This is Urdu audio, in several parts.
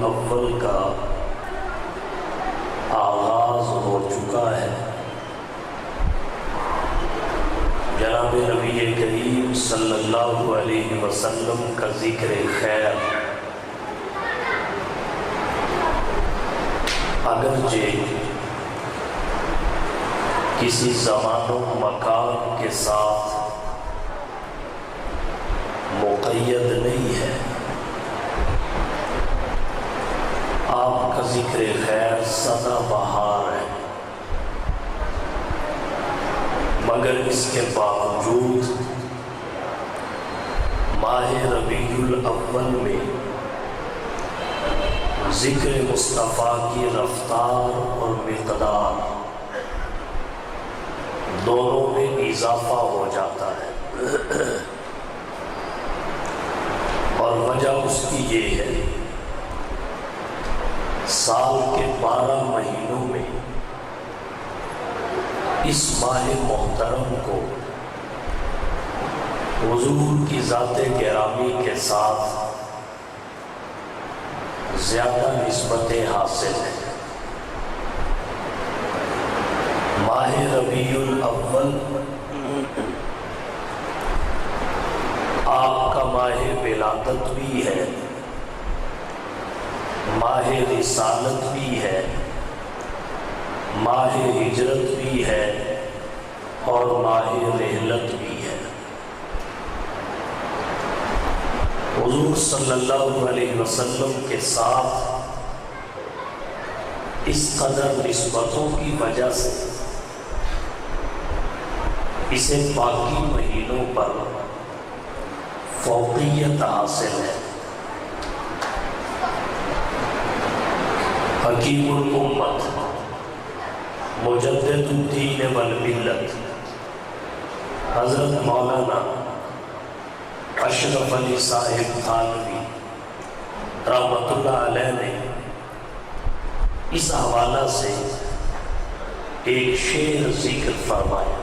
الاول کا آغاز ہو چکا ہے۔ جناب نبی کریم صلی اللہ علیہ وسلم کا ذکر خیر اگرچہ کسی زمان و مکان کے ساتھ مقید نہیں ہے، آپ کا ذکر خیر سدا بہار ہے، مگر اس کے باوجود ماہ ربیع الاول میں ذکر مصطفیٰ کی رفتار اور مقدار دونوں میں اضافہ ہو جاتا ہے، اور وجہ اس کی یہ ہے سال کے 12 مہینوں میں اس ماہ محترم کو حضور کی ذات گرامی کے ساتھ زیادہ نسبتیں حاصل ہیں۔ ماہ ربیع الاول آپ کا ماہ ولادت بھی ہے، ماہ رسالت بھی ہے، ماہ ہجرت بھی ہے، اور ماہ رحلت بھی ہے۔ حضور صلی اللہ علیہ وسلم کے ساتھ اس قدر نسبتوں کی وجہ سے اسے باقی مہینوں پر فوقیت حاصل ہے۔ حکیم الامت، مجدد الدین والملت حضرت مولانا اشرف علی صاحب تھانوی رحمۃ اللہ علیہ نے اس حوالہ سے ایک شعر ذکر فرمایا: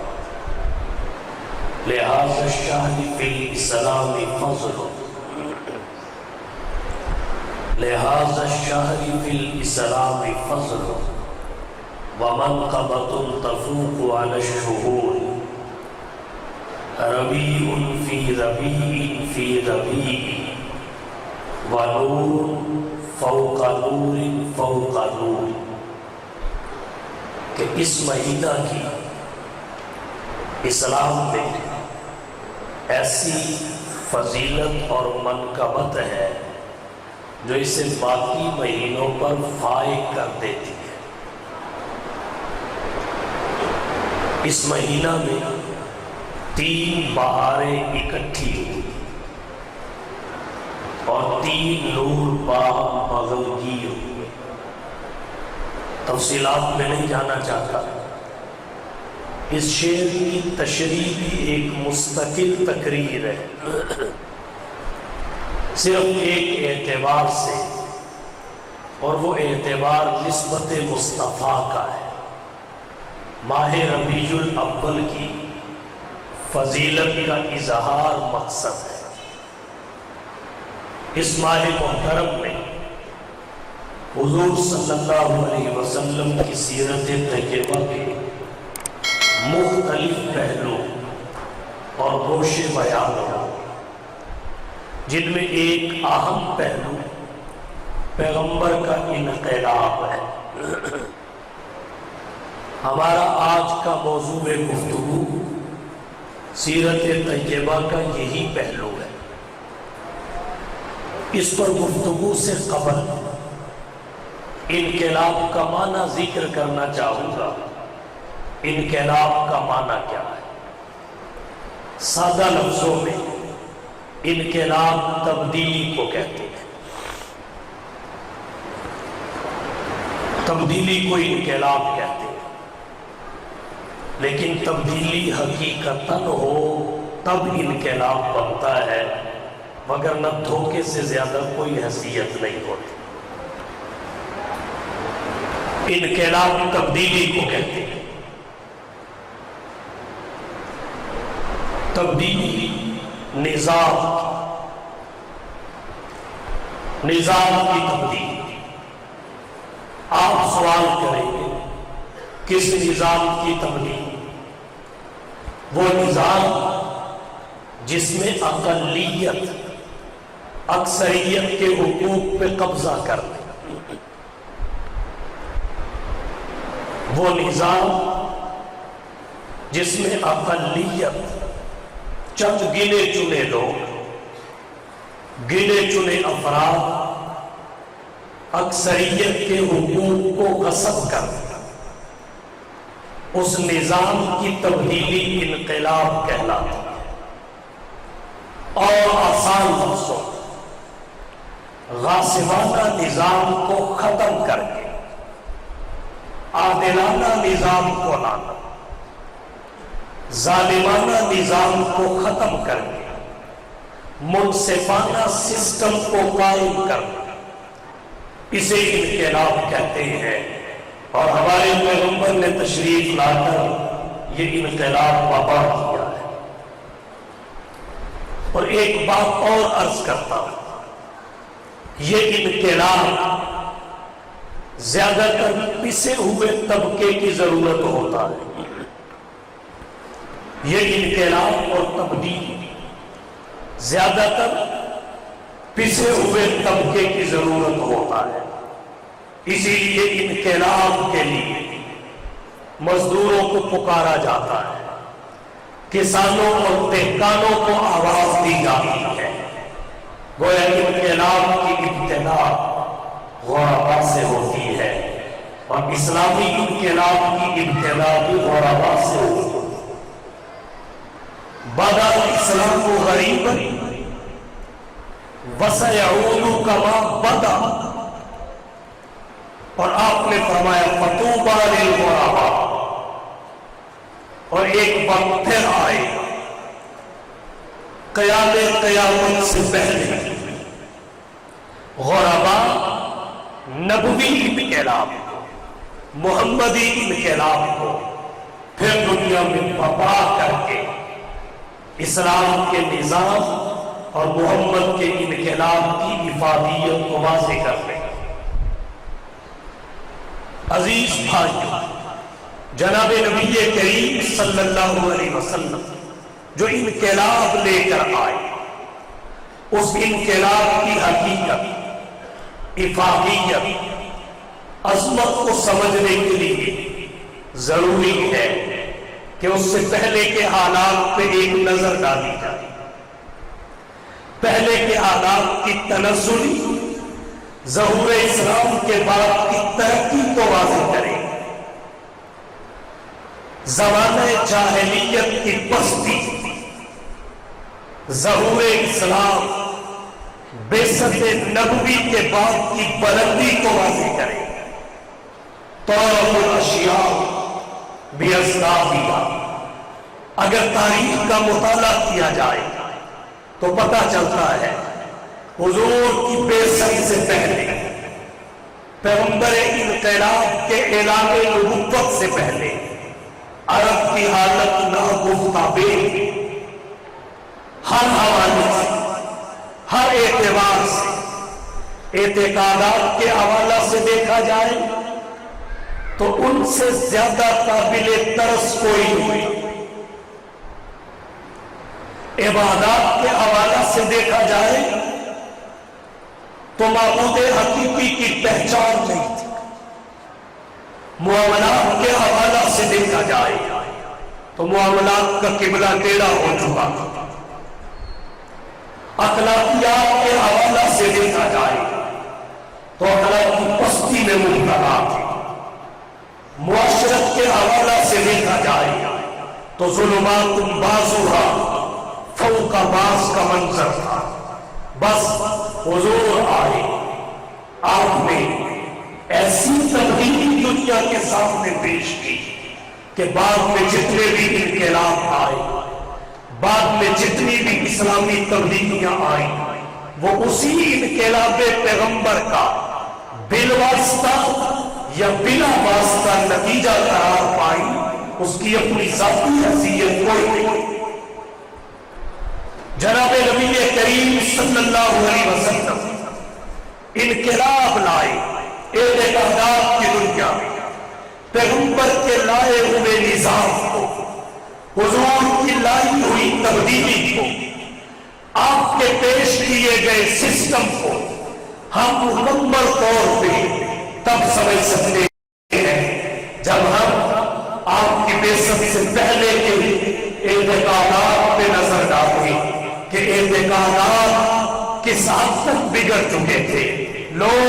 لہذا الشہر فی الاسلام فضل، لہذا الشہر فی الاسلام فضل ومنقبۃ تفوق علی الشہور، ربیع فی ربیع فی ربیع ونور فوق نور فوق نور، کہ اس مہینہ کی اسلام میں ایسی فضیلت اور منقبت ہے جو اسے باقی مہینوں پر فائق کر دیتی ہے۔ اس مہینہ میں 3 بہاریں اکٹھی ہوئی اور 3 نور باہم بغلگیر ہوئے۔ تفصیلات میں نہیں جانا چاہتا، اس شعر کی تشریح بھی ایک مستقل تقریر ہے، صرف ایک اعتبار سے، اور وہ اعتبار نسبت مصطفیٰ کا ہے۔ ماہ ربیع الاول کی فضیلت کا اظہار مقصد ہے۔ اس ماہ محترم میں حضور صلی اللہ علیہ وسلم کی سیرت طیبہ کے مختلف پہلو اور گوش بیان ہو، جن میں ایک اہم پہلو پیغمبر کا انقلاب ہے۔ ہمارا آج کا موضوع گفتگو سیرت طیبہ کا یہی پہلو ہے۔ اس پر گفتگو سے قبل انقلاب کا معنی ذکر کرنا چاہوں گا۔ انقلاب کا معنی کیا ہے؟ سادہ لفظوں میں انقلاب تبدیلی کو کہتے ہیں۔ تبدیلی کو انقلاب کہتے ہیں، لیکن تبدیلی حقیقتاً ہو تب انقلاب بنتا ہے، مگر نہ دھوکے سے زیادہ کوئی حیثیت نہیں ہوتی۔ انقلاب تبدیلی کو کہتے ہیں۔ تبدیلی نظام کی تبدیلی، آپ سوال کریں گے کس نظام کی تبلیغ؟ وہ نظام جس میں اقلیت اکثریت کے حقوق پہ قبضہ کر لے، وہ نظام جس میں اقلیت چند گنے چنے لوگ، گنے چنے افراد اکثریت کے حقوق کو غصب کر دے، اس نظام کی تبدیلی انقلاب کہلاتا ہے۔ اور آسان لفظوں غاصبانہ نظام کو ختم کر کے عادلانہ نظام کو لانا، ظالمانہ نظام کو ختم کر کے منصفانہ سسٹم کو قائم کرنا، اسے انقلاب کہتے ہیں۔ اور ہمارے پیغمبر نے تشریف لا کر یہ انقلاب برپا کیا ہے۔ اور ایک بات اور عرض کرتا ہوں، یہ انقلاب زیادہ تر پسے ہوئے طبقے کی ضرورت ہوتا ہے۔ یہ انقلاب اور تبدیل زیادہ تر پسے ہوئے طبقے کی ضرورت ہوتا ہے۔ اسی لیے انقلاب کے لیے مزدوروں کو پکارا جاتا ہے، کسانوں اور دہقانوں کو آواز دی جاتی ہے۔ گویا انقلاب کی ابتدا غربا سے ہوتی ہے، اور اسلامی انقلاب کی ابتدا بھی غربا سے ہوتی ہے۔ بدا الاسلام غریبا وسيعود كما بدا، اور آپ نے فرمایا فطوبى للغرباء، اور ایک وقت پھر آئے قیامت سے پہلے غرباء نبوی انقلاب کو، محمدی انقلاب کو پھر دنیا میں برپا کر کے اسلام کے نظام اور محمد کے انقلاب کی افادیت کو واضح کر لیں۔ عزیز بھائیو، جناب نبی کریم صلی اللہ علیہ وسلم جو انقلاب لے کر آئے، اس انقلاب کی حقیقت، افادیت، عظمت کو سمجھنے کے لیے ضروری ہے کہ اس سے پہلے کے حالات پہ ایک نظر ڈالی جائے، پہلے کے حالات کی تنزلی ظہور اسلام کے بعد کی ترقی کو واضح کرے، زمانہ جاہلیت کی پستی، ظہور اسلام، بعثت نبوی کے بعد کی بلندی کو واضح کرے۔ تعرف الاشیاء باسبابها، اگر تاریخ کا مطالعہ کیا جائے تو پتہ چلتا ہے حضور کی بعثت سے پہلے، پیغمبر انقلاب کے اعلان نبوت سے پہلے عرب کی حالت ناگفتہ بے، ہر حوالے سے، ہر اعتبار سے، اعتقادات کے حوالہ سے دیکھا جائے تو ان سے زیادہ قابل ترس کوئی نہیں، عبادات کے حوالہ سے دیکھا جائے تو معبود حقیقی کی پہچان نہیں تھی، معاملات کے حوالہ سے دیکھا جائے تو معاملات کا قبلہ ٹیڑھا ہو چکا تھا، اخلاقیات کے حوالہ سے دیکھا جائے تو اخلاقی پستی میں مبتلا تھے، معاشرت کے حوالہ سے دیکھا جائے تو ظلمات بعضها فوق بعض کا منظر تھا۔ بس حضور آئے، آپ نے ایسی تبدیلی دنیا کے سامنے پیش کی کہ بعد میں جتنے بھی انقلاب آئے، بعد میں جتنی بھی اسلامی تبدیلیاں آئیں، وہ اسی انقلاب پیغمبر کا بالواسطہ یا بلا واسطہ نتیجہ قرار پائی، اس کی اپنی ذاتی حیثیت کوئی نہیں۔ جناب نبی کریم صلی اللہ علیہ وسلم انقلاب لائے، اعتقادات کی دنیا میں پیغمبر کے لائے ہوئے نظام کو، حضور کی لائی ہوئی تبدیلی کو، آپ کے پیش کیے گئے سسٹم کو ہم مکمل طور پہ تب سمجھ سکتے ہیں جب ہم آپ کی بعثت سے پہلے کے اعتقادات پہ نظر ڈالیں کہ اعتقادات کس حد تک بگڑ چکے تھے۔ لوگ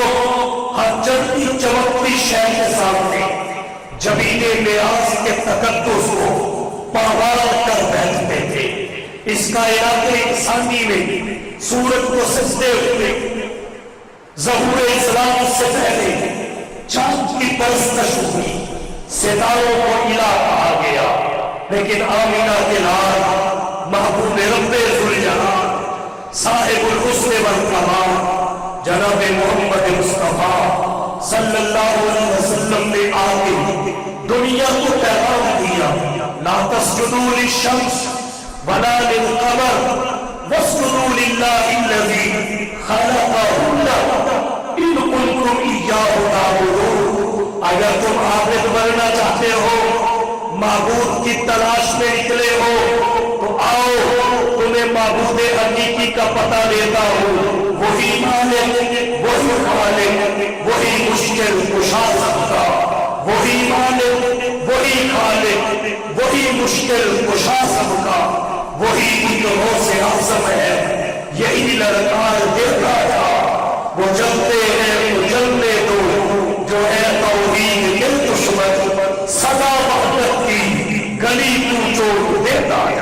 ہر چلتی چمکتی شے کے سامنے جبینے نیاز کے تقدس کو پامال کر بیٹھتے تھے۔ اس کائنات انسانی میں سورج کو سجدے ہوئے، ظہور اسلام سے پہلے چاند کی پرستش ہوئی، ستاروں کو الہ کہا گیا، لیکن آمینہ کے لال محبوب رب ذوالجلال صاحب الحسن والکمال جناب محمد مصطفیٰ صلی اللہ علیہ وسلم نے آ کے دنیا کو پیغام دیا، لا تسجدوا للشمس ولا للقمر واسجدوا للہ الذی خلقہن ان کنتم ایاہ تعبدون۔ اگر تم عابد بننا چاہتے ہو، معبود کی تلاش میں نکلے ہو، تو آؤ تمہیں معبود حقیقی کا پتہ دیتا ہوں، وہی مالک، وہی خالق، وہی مشکل کشا سکتا، وہی مالک، وہی خالق، وہی مشکل کشا سکتا، وہی گروہ سے اعظم ہے، یہی للکار دیتا تھا۔ وہ جلتے ہیں تو جلنے دو، جو ہے توحید کے دشمن، سدا وحدت کی گلی تو چوٹ دیتا ہے۔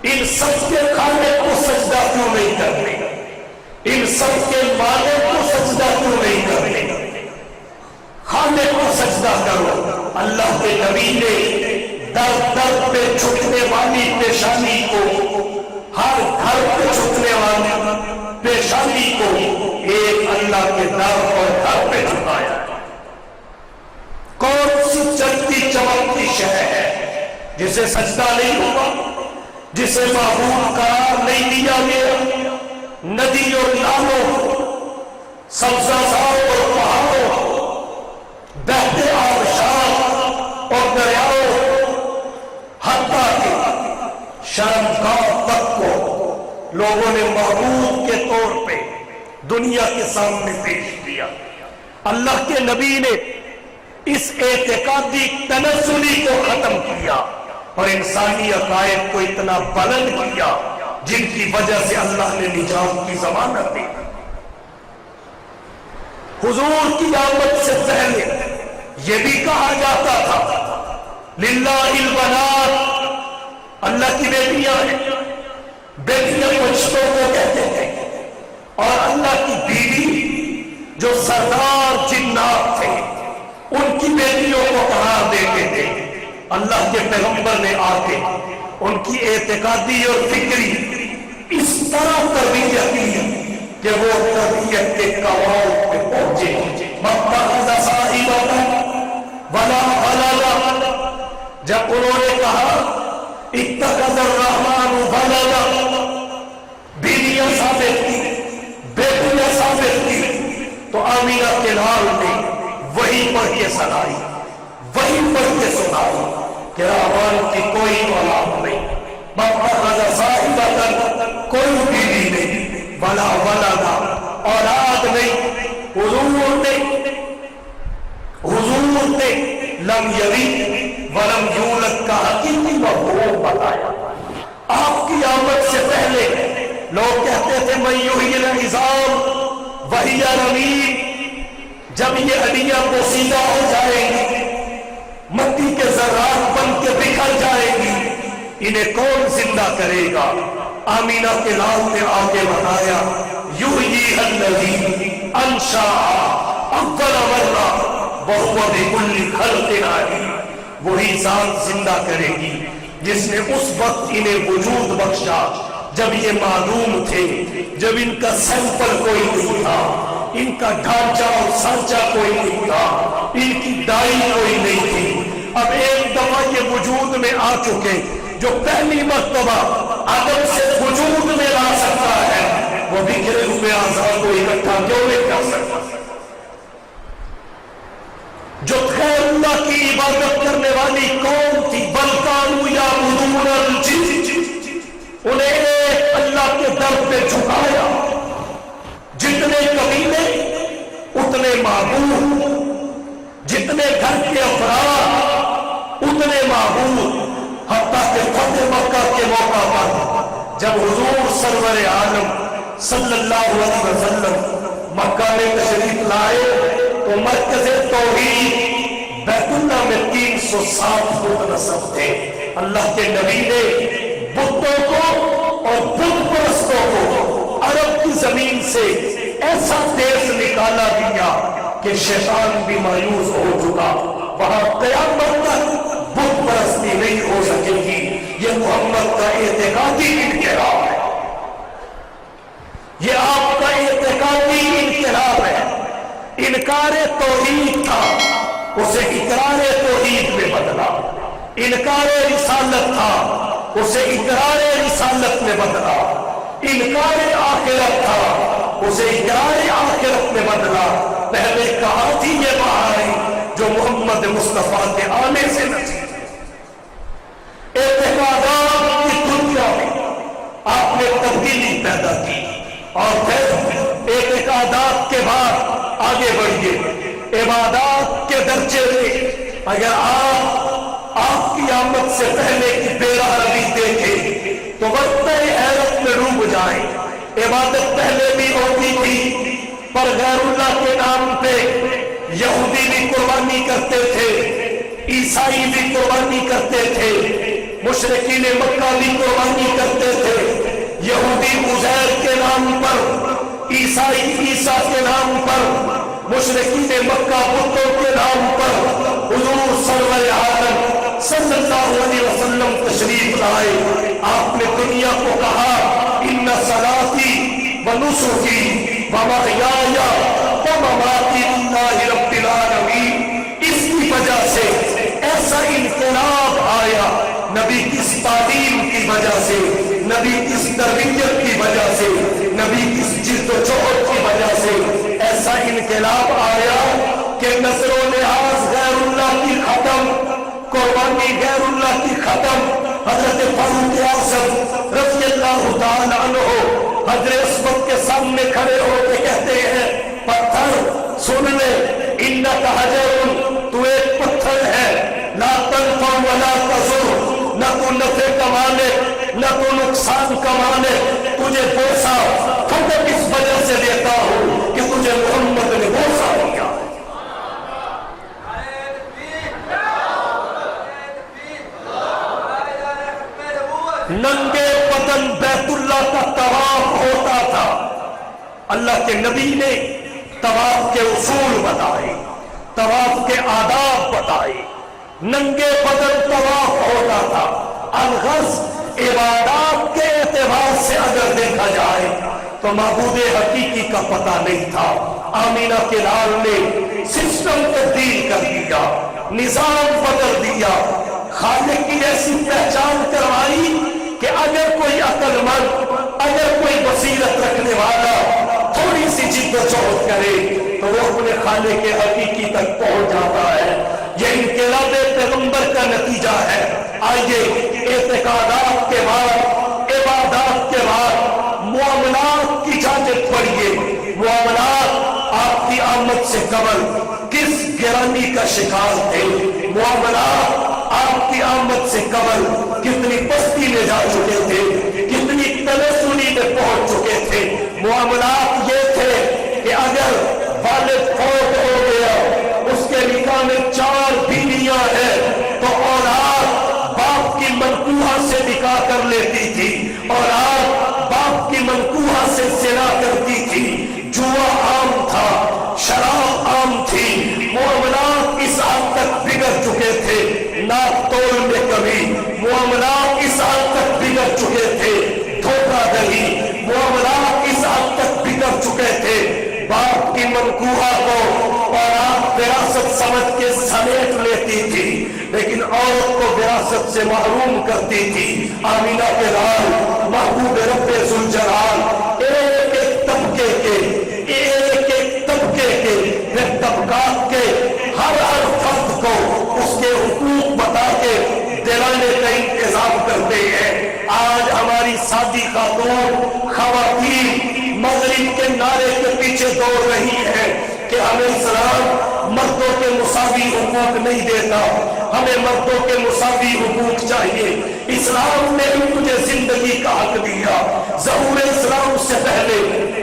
ان سب کے خالق کو سجدہ کیوں نہیں کرتے؟ ان سب کے مالک کو سجدہ کیوں نہیں کرتے؟ خالق کو سجدہ کرو۔ اللہ کے نبی نے در در پہ چھکنے والی پیشانی کو، ہر گھر پہ چھکنے والی پیشانی کو ایک اللہ کے در اور گھر پہ چھکایا۔ کون سی چلتی چمکتی شے ہے جسے سجدہ نہیں ہوگا، جسے معبود قرار نہیں دیا گیا؟ ندی اور نالوں، سبزہ اور پہاڑوں، بہتے آبشار اور دریاؤں، حتیٰ کہ شرمگاہ تک کو لوگوں نے معبود کے طور پہ دنیا کے سامنے پیش کیا۔ اللہ کے نبی نے اس اعتقادی تنزلی کو ختم کیا اور انسانی عقائد کو اتنا بلند کیا جن کی وجہ سے اللہ نے نجات کی ضمانت دی۔ حضور کی آمد سے پہلے یہ بھی کہا جاتا تھا للہ البنات، اللہ کی بیٹیاں ہیں، بیٹیاں فرشتوں کو کہتے تھے، اور اللہ کی بیوی جو سردار جنات تھے ان کی بیٹیوں کو قرار دیتے تھے۔ اللہ کے پیغمبر نے آ کے ان کی اعتقادی اور فکری اس طرح تربیت کی کہ وہ تربیت کے قواعد پہ پہنچے۔ مَتَّخَذَ صَاحِبَةً وَلَا وَلَدًا، جب انہوں نے کہا اتخذ الرحمن ولدا، بیویاں ثابت کی، بیٹیاں ثابت کی، تو آمینہ کے لال نے وہی پڑھ کے سنائی، وہی پڑھ کے سنائی کہ رحمان کی کوئی اولاد نہیں، مَتَّخَذَ صَاحِبَةً کوئی بیوی نہیں، ولا ولدا اولاد نہیں۔ حضور نے لم یلد ولم یولد کا حقیقی مفہوم بتایا۔ آپ کی آمد سے پہلے لوگ کہتے تھے من یحیی العظام وہی رمیم، جب یہ ہڈیاں پوسیدہ ہو جائیں گی، مٹی کے ذرات بن کے بکھر جائیں گی، انہیں کون زندہ کرے گا؟ آمینہ کے لال نے آگے بتایا یحیی الذی انشأ اول مرہ وہو بکل خلق علیم، وہی ذات زندہ کرے گی جس نے اس وقت انہیں وجود بخشا جب یہ معلوم تھے، جب ان کا سیمپل کوئی نہیں تھا، ان کا ڈھانچہ اور سانچہ کوئی نہیں تھا، ان کی ڈائی کوئی نہیں تھی۔ اب ایک دفعہ یہ وجود میں آ چکے، جو پہلی مرتبہ عدم سے وجود میں لا سکتا ہے وہ بکھرے ہوئے اعضاء کو اکٹھا کیوں نہیں کر سکتا؟ اللہ کی عبادت کرنے والی قوم تھی، بل کانوا یعبدون الجن، انہیں ایک اللہ کے در پہ جھکایا، جتنے قبیلے اتنے معبود، جتنے گھر کے افراد اتنے معبود، حتیٰ کہ فتح مکہ کے موقع پر جب حضور سرور عالم صلی اللہ علیہ وسلم مکہ میں تشریف لائے تو مرکز توحید بیت اللہ میں 307 فٹ نصب تھے۔ اللہ کے نبی نے بتوں کو اور بت پرستوں کو عرب کی زمین سے ایسا تیز نکالا دیا کہ شیطان بھی مایوس ہو چکا، وہاں قیامت تک بت پرستی نہیں ہو سکے گی۔ یہ محمد کا اعتقادی انقلاب ہے، یہ آپ کا اعتقادی انقلاب ہے۔ انکار توحید تھا، اسے اقرار توحید میں بدلا، انکار رسالت تھا، اسے اقرار رسالت میں بدلا، انکار آخرت تھا، اسے اقرار آخرت میں بدلا۔ پہلے کہا تھی یہ بہاری جو محمد مصطفیٰ کے آنے سے نصیب۔ اعتقادات کی دنیا میں آپ نے تبدیلی پیدا کی، اور پھر اعتقادات کے بعد آگے بڑھیے، عبادات کے درجے میں اگر آپ کی آمد سے پہلے کی بے راہی دیکھیں تو وقت حیرت میں ڈوب جائیں۔ عبادت پہلے بھی ہوتی تھی، پر غیر اللہ کے نام پہ یہودی بھی قربانی کرتے تھے، عیسائی بھی قربانی کرتے تھے، مشرکین مکہ بھی قربانی کرتے تھے۔ یہودی عزیر کے نام پر، عیسائی عیسیٰ کے نام پر، مشرکین مکہ بتوں کے نام پر حضور سرور عالم صلی اللہ علیہ وسلم تشریف لائے۔ آپ نے دنیا کو کہا ان صلاتی و نسکی و محیای و مماتی للہ رب العالمین۔ اس کی وجہ سے ایسا انقلاب آیا، نبی کی اس تعلیم کی وجہ سے، نبی کی اس تربیت کی وجہ سے، نبی کی اس جد و جہد کی وجہ سے ایسا انقلاب آیا کہ نظر و نیاز غیر اللہ کی ختم، قربانی غیر اللہ کی ختم۔ حضرت فاروق اعظم رضی اللہ تعالی عنہ حضرت عصمت کے سامنے کھڑے ہو کے کہتے ہیں پتھر سن لے، انکا حجر، تو ایک پتھر ہے، لا تنفع ولا تضر، نہ تو نفع کمانے نہ تو نقصان کمانے، تجھے بوسا فقط اس وجہ سے دیتا ہوں کہ تجھے محمد نے بوسا دیا۔ ننگے بدن بیت اللہ کا طواف ہوتا تھا، اللہ کے نبی نے طواف کے اصول بتائے، طواف کے آداب بتائے، ننگے بدن طواف ہوتا تھا۔ الغرض عبادات کے اعتبار سے اگر دیکھا جائے تو معبود حقیقی کا پتہ نہیں تھا۔ آمینہ کے لال نے سسٹم تبدیل کر دیا، نظام بدل دیا، خالق کی ایسی پہچان کروائی کہ اگر کوئی عقل مند، اگر کوئی بصیرت رکھنے والا تھوڑی سی جد و جہد کرے تو وہ اپنے خالق حقیقی تک پہنچ جاتا ہے۔ یہ انقلاب پیغمبر کا نتیجہ ہے۔ آئیے اعتقادات کے بعد، عبادات کے بعد معاملات کی جانچ پڑھیے۔ معاملات آپ کی آمد سے قبل کس گرانی کا شکار تھے؟ معاملات آپ کی آمد سے قبل کتنی پستی میں جا چکے تھے، کتنی تلسنی میں پہنچ چکے تھے؟ معاملات یہ تھے کہ اگر والد فوت ہو گیا، اس کے نکاح میں 4 بیویاں ہیں تو اولاد باپ کی منکوحہ سے نکاح کر لیتی تھی، اولاد باپ کی منکوحہ سے زنا کرتی تھی، جوا عام تھا، شراب عام تھی۔ معاملات اس حد تک بگڑ چکے تھے، ناپ تول میں کمی، معاملات اس حد تک بگڑ چکے تھے، دھوکہ دہی، معاملات اس حد تک بگڑ چکے تھے۔ باپ کی منکوحہ کو اور آپ وراثت سمجھ کے سمیٹ لیتی تھی، لیکن عورت کو وراثت سے محروم کرتی تھی۔ آمینہ کے لال محبوب رب ذوالجلال ایک ایک طبقے کے طبقات کے ہر فرد کو پیچھے دوڑ رہی ہے کہ ہمیں اسلام مردوں کے مساوی حقوق نہیں دیتا، ہمیں مردوں کے مساوی حقوق چاہیے۔ اسلام نے بھی تجھے زندگی کا حق دیا، ظہور اسلام سے پہلے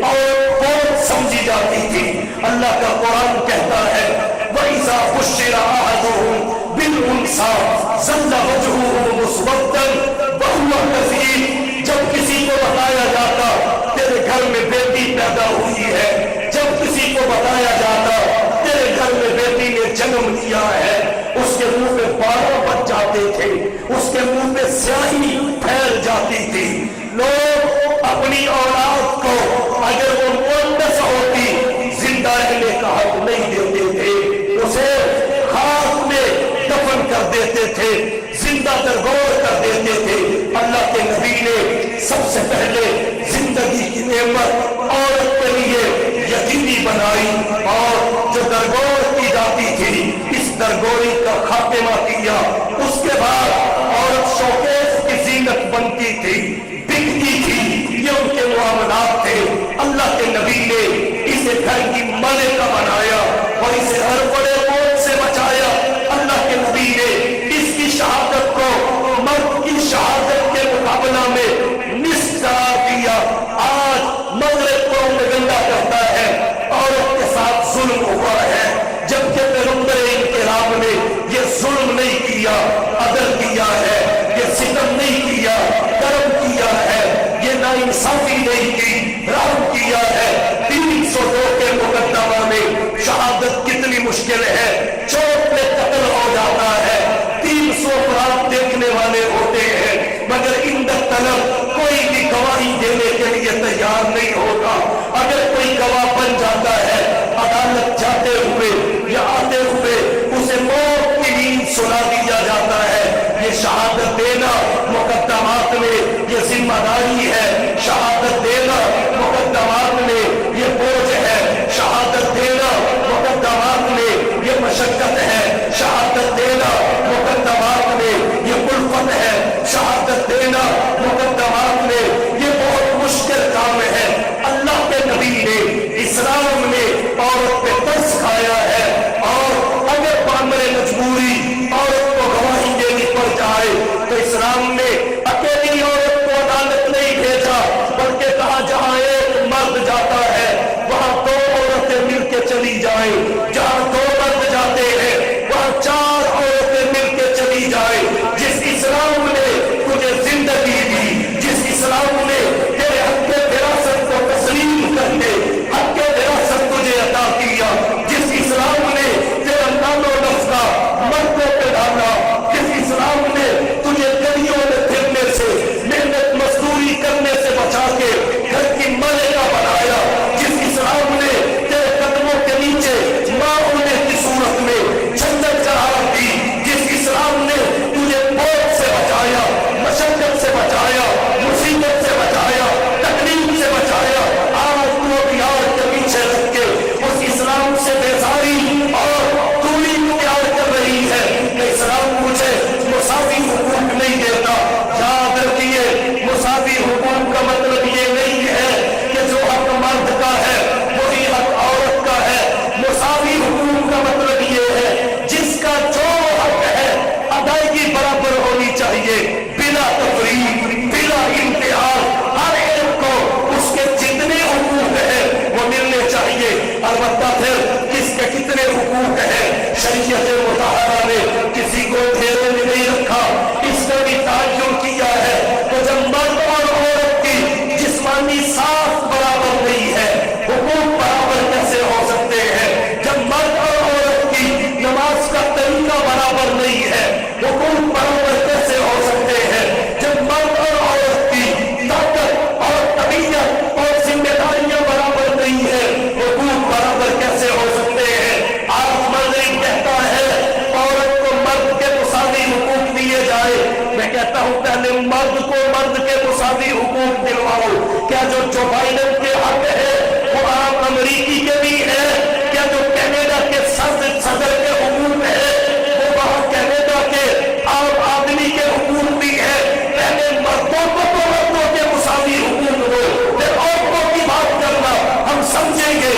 اور بہت سمجھی جاتی تھی۔ اللہ کا قرآن کہتا ہے وَإِذَا بُشِّرَ أَحَدُهُم بِالْأُنثَىٰ ظَلَّ وَجْهُهُ مُسْوَدًّا وَهُوَ كَظِيمٌ، جب کسی کو بتایا جاتا تیرے گھر میں بیٹی پیدا ہوئی ہے، جب کسی کو بتایا جاتا تیرے گھر میں بیٹی نے جنم لیا ہے، اس کے منہ پہ بال بچ جاتے تھے، اس کے منہ پہ سیاہی پھیل جاتی تھی۔ لوگ اپنی اولاد کو اگر وہ مؤنث ہوتی زندہ رہنے کا حق نہیں دیتے تھے، اسے خاک میں دفن کر دیتے تھے، زندہ درگور کر دیتے تھے۔ اللہ کے نبی نے سب سے پہلے زندگی کی نعمت عورت کے لیے یقینی بنائی، اور جو درگور کی جاتی تھی اس درگوری کا خاتمہ کیا۔ اس کے بعد عورت شوکیس کی زینت بنتی تھی، بکتی تھی، یہ ان کے معاملات تھے۔ اللہ کے نبی نے اسے گھر کی ملکہ بنایا اور اسے ہر بڑے موت سے بچایا۔ اللہ کے نبی نے اس کی شہادت کو مرد کی شہادت کے مقابلہ میں نصف قرار دیا۔ آج مغرب قوم میں گندا کرتا ہے، عورت کے ساتھ ظلم ہوا ہے، جبکہ پیغمبر انقلاب نے یہ ظلم نہیں کیا، عدل کیا ہے، یہ ستم نہیں کیا، کرم کیا ہے، یہ ناانصافی نہیں کی، رحم کیا ہے۔ 302 کے مقدمہ میں شہادت کتنی مشکل ہے، چوٹ میں قتل ہو جاتا ہے، 300 افراد دیکھنے والے ہوتے ہیں، مگر اندر طلب کوئی بھی گواہی دینے کے لیے تیار نہیں ہوگا۔ اگر کوئی گواہ بن جاتا ہے، عدالت جاتے ہوئے یا آتے ہوئے اسے موت کی نیند سنا دیا جاتا ہے۔ یہ شہادت دینا مقدمات میں یہ ذمہ داری ہے، شہادت دینا مقدمات میں یہ بوجھ ہے، شہادت دینا مقدمات میں یہ مشقت ہے، شہادت دینا مقدمات میں یہ الفت ہے، شہادت دینا مقدمات میں یہ بہت مشکل کام ہے۔ اللہ کے نبی نے اسلام نے عورت پہ ترس کھایا ہے، اور اگر بامر مجبوری عورت کو گواہی دینی پڑ جائے تو اسلام نے اکیلی عورت کو عدالت نہیں بھیجا، بلکہ کہا جہاں ایک مرد جاتا ہے وہاں 2 عورتیں مل کے چلی جائیں، جہاں 2 مرد جاتے ہیں وہاں 4 عورتیں مل کے چلی جائیں۔ جس اسلام نے تجھے زندگی دی، جس اسلام نے تیرے حق وراثت کو تسلیم کر کے حق وراثت تجھے عطا کیا، جس اسلام نے تیرا نام و نفقہ مردوں پہ ڈالا، جس اسلام نے تجھے گلیوں میں پھرنے سے محنت مزدوری کرنے سے بچا کے گھر کی ملکہ بنایا، جس اسلام نے تیرے قدموں کے نیچے معاونے کی صورت میں جنت قرار دی، جس اسلام نے تجھے موت سے بچایا، مشقت سے بچایا، مصیبت سے بچایا، تکلیف سے بچایا، آج تو اختیار کے پیچھے رکھ کے اس اسلام سے بیزاری اور دوری اختیار کر رہی ہے کہ اسلام مجھے مساوی حقوق نہیں دیتا۔ یاد رکھیے، مساوی حقوق کا مطلب یہ نہیں ہے کہ جو حق مرد کا ہے وہی حق عورت کا ہے۔ مساوی حقوق کا مطلب یہ ہے جس کا جو حق ہے ادائیگی برابر ہونی چاہیے، بلا تفریق، بلا امتیاز، ہر ایک کو اس کے جتنے حقوق ہیں وہ ملنے چاہیے۔ البتہ پھر کس کے کتنے حقوق ہیں شریعت مطہرہ نے کسی کو گھیرے میں نہیں رکھا، اس نے بھی تعین کیا ہے کہ جب مرد اور عورت کی جسمانی ساخت برابر نہیں ہے، حقوق برابر کیسے ہو سکتے ہیں؟ جب مرد اور عورت کی نماز کا طریقہ برابر نہیں ہے، حقوق برابر کیسے ہو سکتے ہیں؟ جب مرد اور عورت کی طاقت اور طبیعت اور ذمہ داریاں برابر نہیں ہے، حقوق برابر کیسے ہو سکتے ہیں؟ آج مغرب کہتا ہے عورت کو مرد کے مساوی حقوق دیے جائے، میں کہتا ہوں پہلے مرد کو مرد کے مساوی حقوق دلواؤ۔ کیا جو بائیڈن کے حق ہے وہ عام امریکی کے بھی ہے؟ کیا جو کینیڈا کے صدر کے حقوق ہے وہ وہاں کینیڈا کے عام آدمی کے حقوق بھی ہے؟ پہلے مردوں کو تو مردوں کے مساوی حقوق دو، پھر عورتوں کی بات کرنا ہم سمجھیں گے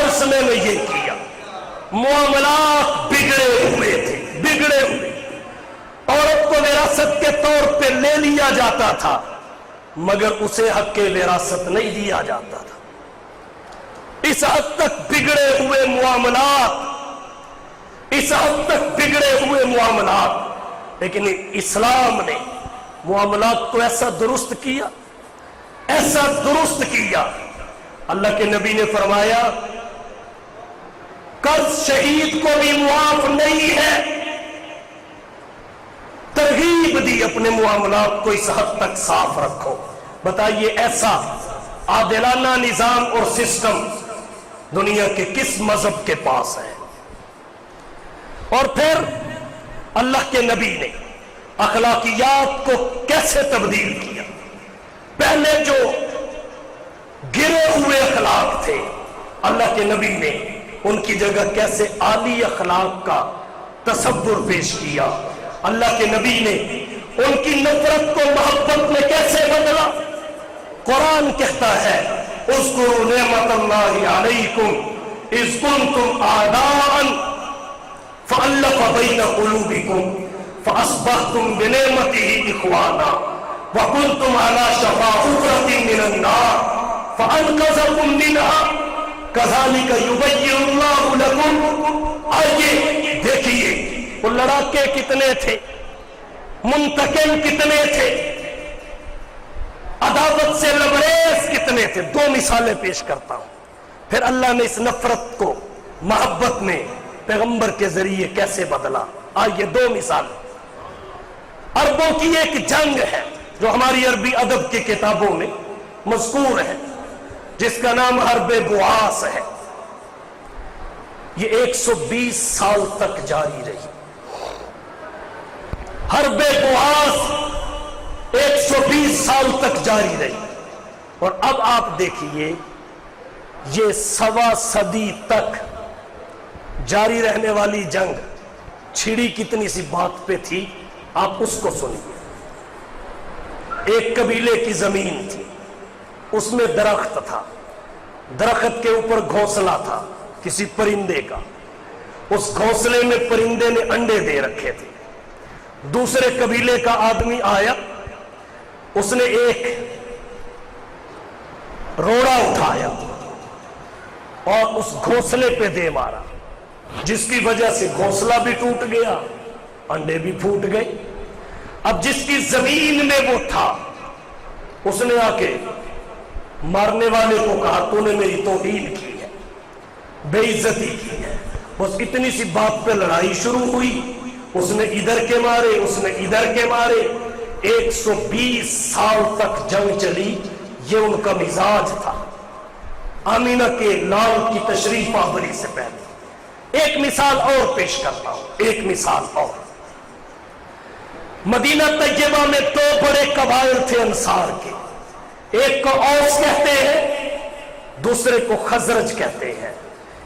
فلسفے میں یہ کیا، معاملات بگڑے ہوئے تھے، بگڑے ہوئے۔ عورت کو وراثت کے طور پہ لے لیا جاتا تھا مگر اسے حق وراثت نہیں دیا جاتا تھا۔ اس حد تک بگڑے ہوئے معاملات، اس حد تک بگڑے ہوئے معاملات، لیکن اسلام نے معاملات کو ایسا درست کیا، ایسا درست کیا۔ اللہ کے نبی نے فرمایا قرض شہید کو بھی معاف نہیں ہے۔ ترغیب دی اپنے معاملات کو اس حد تک صاف رکھو۔ بتائیے ایسا عادلانہ نظام اور سسٹم دنیا کے کس مذہب کے پاس ہے؟ اور پھر اللہ کے نبی نے اخلاقیات کو کیسے تبدیل کیا؟ پہلے جو گرے ہوئے اخلاق تھے اللہ کے نبی نے ان کی جگہ کیسے عالی اخلاق کا تصور پیش کیا۔ اللہ کے نبی نے ان کی نفرت کو محبت میں کیسے بدلا۔ قرآن کہتا ہے اذکروا نعمت اللہ علیکم اذ کنتم اعداء فألف بین قلوبکم فاصبحتم بنعمتہ اخوانا وکنتم علی شفا حفرۃ من النار فانقذکم منها کذالک یبین اللہ لکم۔ آئیے دیکھیے وہ لڑاکے کتنے تھے، منتقم کتنے تھے، عداوت سے لبریز کتنے تھے۔ دو مثالیں پیش کرتا ہوں، پھر اللہ نے اس نفرت کو محبت میں پیغمبر کے ذریعے کیسے بدلا۔ آئیے دو مثال۔ عربوں کی ایک جنگ ہے جو ہماری عربی ادب کی کتابوں میں مذکور ہے، جس کا نام حرب بواس ہے۔ یہ 120 سال تک جاری رہی۔ حرب بواس 120 سال تک جاری رہی، اور اب آپ دیکھیے یہ 1.25 صدی تک جاری رہنے والی جنگ چھڑی کتنی سی بات پہ تھی، آپ اس کو سنیے۔ ایک قبیلے کی زمین تھی، اس میں درخت تھا، درخت کے اوپر گھونسلہ تھا کسی پرندے کا، اس گھونسلے میں پرندے نے انڈے دے رکھے تھے۔ دوسرے قبیلے کا آدمی آیا، اس نے ایک روڑا اٹھایا اور اس گھونسلے پہ دے مارا، جس کی وجہ سے گھونسلہ بھی ٹوٹ گیا، انڈے بھی پھوٹ گئے۔ اب جس کی زمین میں وہ تھا اس نے آ کے مارنے والے کو کہا تو نے میری توہین کی ہے، بے عزتی کی ہے۔ بس اتنی سی بات پہ لڑائی شروع ہوئی، اس نے ادھر کے مارے، اس نے ادھر کے مارے۔ 120 سال تک جنگ چلی، یہ ان کا مزاج تھا۔ آمینہ کے لال کی تشریف آوری سے پہلے ایک مثال اور پیش کرتا ہوں، ایک مثال اور۔ مدینہ طیبہ میں 2 بڑے قبائل تھے انصار کے، ایک کو اوس کہتے ہیں، دوسرے کو خزرج کہتے ہیں۔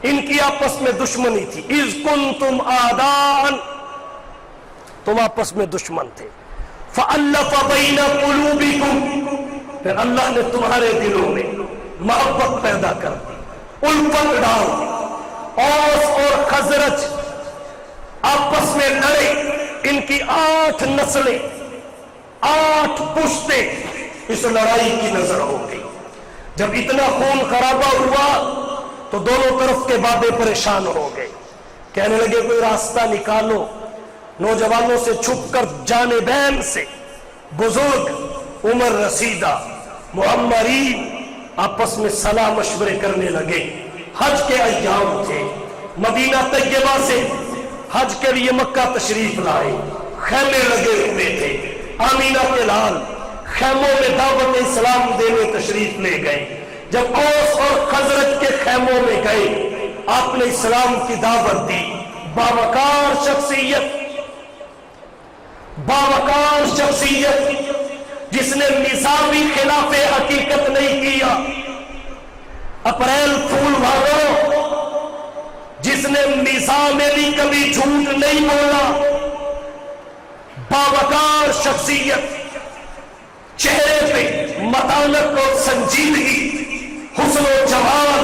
ان کی آپس میں دشمنی تھی۔ اذ کنتم اعداء، تم آپس میں دشمن تھے۔ فألف بین قلوبکم، پھر اللہ نے تمہارے دلوں میں محبت پیدا کر دی، الفت ڈال دی۔ اوس اور خزرج آپس میں لڑے، ان کی 8 نسلیں، 8 پشتیں اس لڑائی کی نظر ہو گئی۔ جب اتنا خون خرابہ ہوا تو دونوں طرف کے بابے پریشان ہو گئے، کہنے لگے کوئی راستہ نکالو۔ نوجوانوں سے چھپ کر جانبین سے بزرگ عمر رسیدہ معمرین آپس میں صلاح مشورے کرنے لگے۔ حج کے ایام تھے، مدینہ طیبہ سے حج کے لیے مکہ تشریف لائے، خیمے لگے ہوئے تھے۔ آمینہ کے لال خیموں میں دعوت اسلام دینے تشریف لے گئے۔ جب اوس اور خزرج کے خیموں میں گئے، آپ نے اسلام کی دعوت دی۔ باوقار شخصیت، باوقار شخصیت جس نے نظامی خلاف حقیقت نہیں کیا، اپریل پھول والوں جس نے نظام میں بھی کبھی جھوٹ نہیں بولا، باوقار شخصیت، چہرے پہ متانت اور سنجیدگی، حسن و جمال،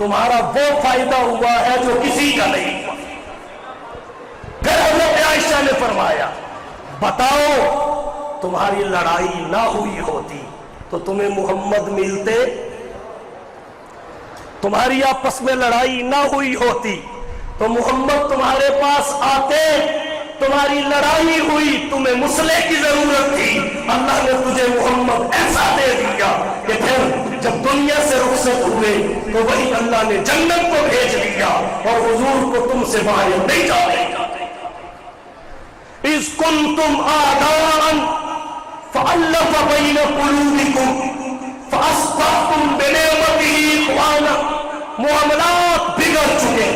تمہارا وہ فائدہ ہوا ہے جو کسی کا نہیں ہوا۔ پھر حضرت عائشہ نے فرمایا بتاؤ تمہاری لڑائی نہ ہوئی ہوتی تو تمہیں محمد ملتے؟ تمہاری آپس میں لڑائی نہ ہوئی ہوتی تو محمد تمہارے پاس آتے؟ تمہاری لڑائی ہوئی، تمہیں مسلح کی ضرورت تھی، اللہ نے تجھے محمد ایسا دے دیا کہ پھر جب دنیا سے رخصت ہوئے تو وہی اللہ نے جنت کو بھیج دیا اور حضور کو تم سے باہر نہیں جانے۔ اذ کنتم اعداء فألف بین قلوبکم فاصبحتم بنعمتہ اخوانا۔ معاملات بگڑ چکے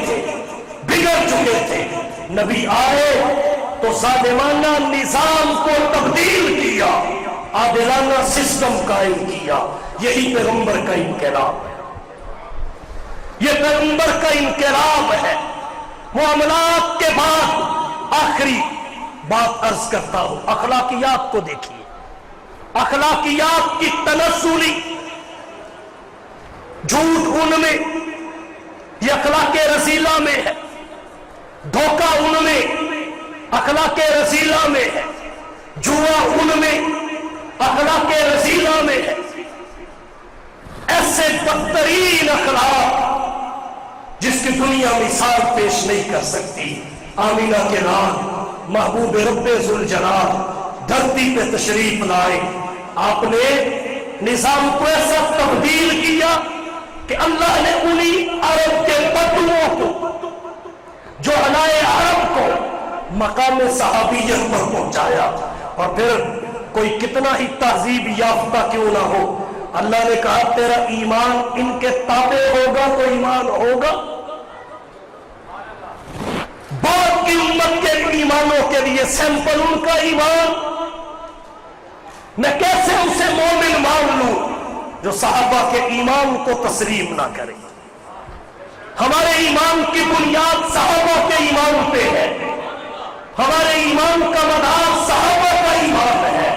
تھے، نبی آئے تو ظالمانہ نظام کو تبدیل کیا، عادلانہ سسٹم قائم کیا۔ یہی پیغمبر کا انقلاب ہے، یہ پیغمبر کا انقلاب ہے۔ معاملات کے بعد آخری بات عرض کرتا ہوں، اخلاقیات کو دیکھیے، اخلاقیات کی تنزلی، جھوٹ ان میں، یہ اخلاق رذیلہ میں ہے، دھوکہ ان میں اخلاق رذیلہ میں ہے، جوا ان میں اخلاق رذیلہ میں ہے۔ ایسے بدترین اخلاق جس کی دنیا مثال پیش نہیں کر سکتی۔ آمینہ کے نام محبوب رب ذوالجلال دھرتی پہ تشریف لائے، آپ نے نظام کو ایسا تبدیل کیا کہ اللہ نے انہی عرب کے بدوؤں کو جو علائے عرب کو مقام صحابیت پر پہنچایا، اور پھر کوئی کتنا ہی تہذیب یافتہ کیوں نہ ہو، اللہ نے کہا تیرا ایمان ان کے تابع ہوگا تو ایمان ہوگا۔ بعد کی امت کے ایمانوں کے لیے سیمپل ان کا ایمان، میں کیسے اسے مومن مان لوں جو صحابہ کے ایمان کو تسلیم نہ کرے؟ ہمارے ایمان کی بنیاد صحابہ کے ایمان پہ ہے، ہمارے ایمان کا مدار صحابہ کا ایمان ہے،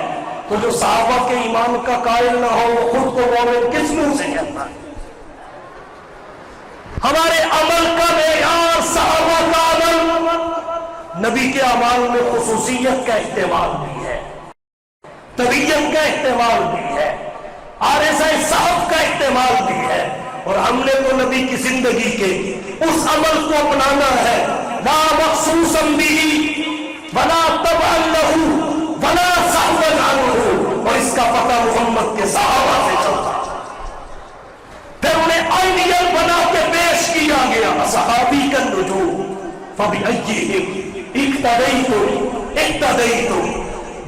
تو جو صحابہ کے ایمان کا قائل نہ ہو وہ خود کو مومن کس منہ سے کہتا ہے؟ ہمارے عمل کا معیار صحابہ کا عمل، نبی کے اعمال میں خصوصیت کا احتمال بھی ہے، طبیعت کا احتمال بھی ہے، عارضہ صحب کا احتمال بھی ہے، اور ہم نے تو نبی کی زندگی کے اس عمل کو اپنانا ہے، لا مخصوصا به ولا تبعا له ولا سهوا عنه، اور اس کا پتہ محمد کے صحابہ سے چلتا، پھر انہیں آئیڈیل بنا کے پیش کیا گیا۔ صحابی کا نجوم فبأيهم اقتديتم،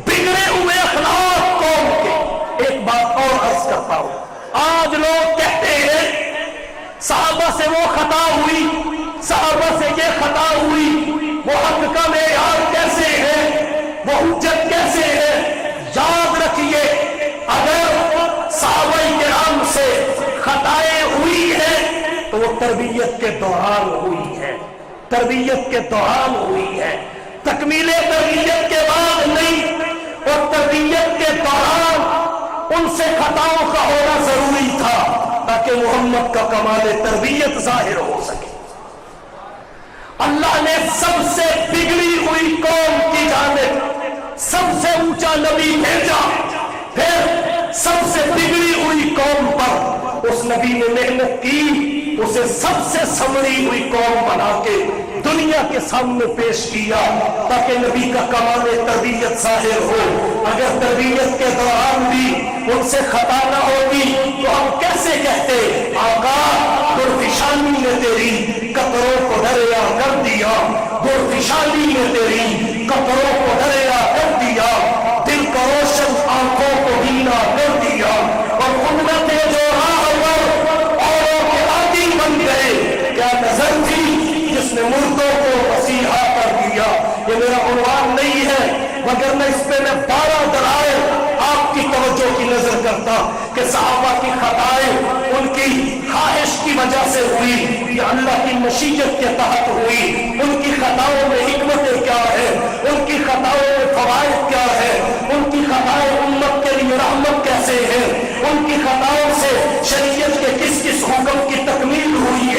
بگڑے ہوئے اخلاق قوم کے۔ ایک بات اور عرض کرتا ہوں، آج لوگ کہتے ہیں صحابہ سے وہ خطا ہوئی، صحابہ سے یہ خطا ہوئی، وہ حق کا معیار کیسے ہے، وہ حجت کیسے ہے؟ یاد رکھیے اگر صحابہ کرام سے خطائیں ہوئی ہیں تو وہ تربیت کے دوران ہوئی ہے، تربیت کے دوران ہوئی ہے، تکمیل تربیت کے بعد نہیں، اور تربیت کے دوران ان سے خطاؤں کا ہونا ضروری تھا تاکہ محمد کا کمال تربیت ظاہر ہو سکے۔ اللہ نے سب سے بگڑی ہوئی قوم کی جانب سب سے اونچا نبی بھیجا، پھر سب سے بگڑی ہوئی قوم پر اس نبی نے محنت کی، اسے سب سے سمری ہوئی قوم بنا کے دنیا کے سامنے پیش کیا تاکہ نبی کا کمال تربیت ظاہر ہو۔ اگر تربیت کے دوران بھی ان سے خطا نہ ہوگی تو ہم کیسے کہتے آقا درفشانی نے تیری قطروں کو دریا کر دیا، درفشانی نے تیری قطروں کو دریا کر دیا، دل کا روشن آنکھوں کو بینا کر دیا، اور امتیں جو راہور اوروں کے عادی بن گئے، کیا نظر تھی جس نے مردوں کو مسیحا کر دیا۔ یہ میرا عنوان نہیں ہے مگر میں اس پہ 12 دلائل آپ کی توجہ کی نظر کرتا کہ صحابہ کی خطائیں ان کی خواہش کی وجہ سے ہوئی یا اللہ کی مشیت کے تحت ہوئی، ان کی خطاؤں میں حکمتیں کیا ہے، ان کی خطاؤں میں فوائد کیا ہے، ان کی خطائیں امت کے لیے رحمت کیسے ہے، ان کی خطاؤں سے شریعت کے کس کس حکم کی تکمیل ہوئی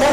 2,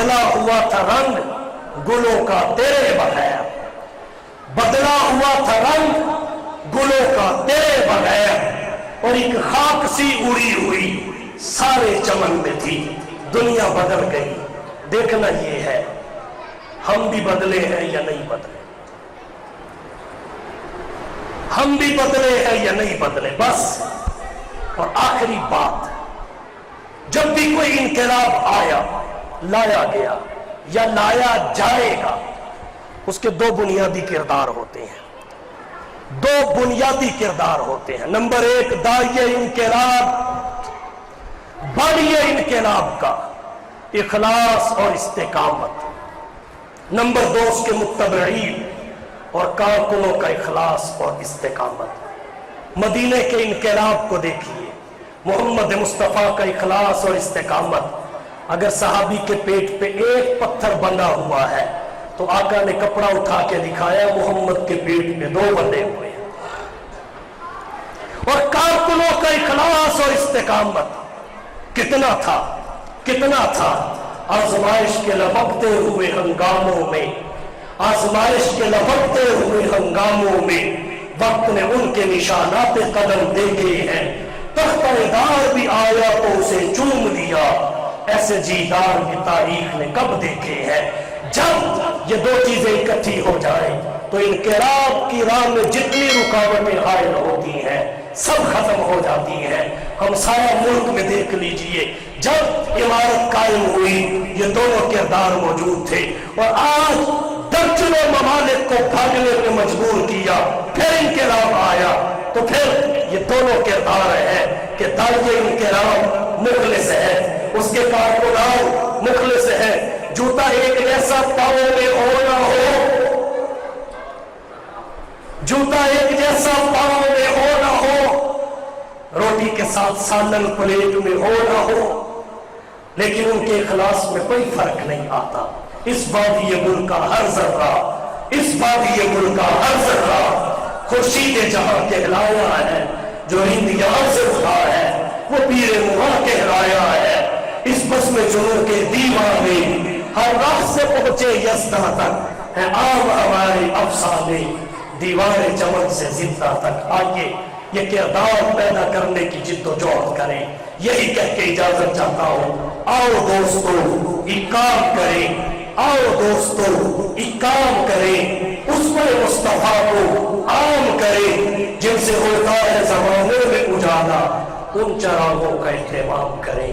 بدلا ہوا تھا رنگ گلوں کا تیرے بغیر، بدلا ہوا تھا رنگ گلوں کا تیرے بغیر، اور ایک خاک سی اڑی ہوئی سارے چمن میں تھی، دنیا بدل گئی۔ دیکھنا یہ ہے ہم بھی بدلے ہیں یا نہیں بدلے، ہم بھی بدلے ہیں یا نہیں بدلے، بس۔ اور آخری بات، جب بھی کوئی انقلاب آیا، لایا گیا یا لایا جائے گا، اس کے دو بنیادی کردار ہوتے ہیں، دو بنیادی کردار ہوتے ہیں۔ نمبر ایک، داعیہ انقلاب، باعث انقلاب کا اخلاص اور استقامت۔ نمبر دو، اس کے متبعین اور کارکنوں کا اخلاص اور استقامت۔ مدینہ کے انقلاب کو دیکھیے، محمد مصطفیٰ کا اخلاص اور استقامت۔ اگر صحابی کے پیٹ پہ ایک پتھر بندھا ہوا ہے تو آقا نے کپڑا اٹھا کے دکھایا محمد کے پیٹ پہ دو بندھے ہوئے ہیں۔ اور کارکنوں کا اخلاص اور استقامت کتنا تھا، کتنا تھا۔ آزمائش کے لپکتے ہوئے ہنگاموں میں، آزمائش کے لپکتے ہوئے ہنگاموں میں وقت نے ان کے نشانات قدم دیکھے ہیں۔ تختہ دار بھی آیا تو اسے چوم لیا، ایسے جیدار بھی تاریخ نے کب دیکھے ہیں۔ جب یہ دو چیزیں اکٹھی ہو جائیں تو انقلاب کی راہ میں جتنی رکاوٹیں حائل ہوتی ہیں سب ختم ہو جاتی ہیں۔ ہمسایہ ملک میں دیکھ لیجئے، جب عمارت قائم ہوئی یہ دونوں کردار موجود تھے، اور آج درجنوں ممالک کو بھاگنے پہ مجبور کیا، پھر انقلاب آیا تو پھر یہ دونوں کردار ہیں کہ داعیہ انقلاب مخلص ہے، اس کے کارکنان مخلص ہے۔ جوتا ایک جیسا پاؤں میں ہو نہ ہو، جوتا ایک جیسا پاؤں میں ہو نہ ہو، روٹی کے ساتھ سالن پلیٹ میں ہو نہ ہو، لیکن ان کے اخلاص میں کوئی فرق نہیں آتا۔ اس وادی ملک کا ہر ذرہ، اس وادی ملک کا ہر ذرہ خورشید جہاں کہلایا ہے، جو ہند یہاں سے اٹھا ہے وہ پیر مغاں کہلایا ہے۔ اس بس میں جنوں کے دیوان میں ہر راہ سے پہنچے یزداں تک ہے عام ہمارے افسانے، دیوار چمن سے زندہ تک۔ آئیے یہ کردار پیدا کرنے کی جد و جہد کریں، یہی کہہ کے اجازت چاہتا ہوں۔ آؤ دوستو ایک کام کریں، آؤ دوستو ایک کام کریں، اسوہ مصطفیٰ کو عام کریں، جن سے ہوتا ہے زمانے میں اجالا، ان چراغوں کا اہتمام کریں۔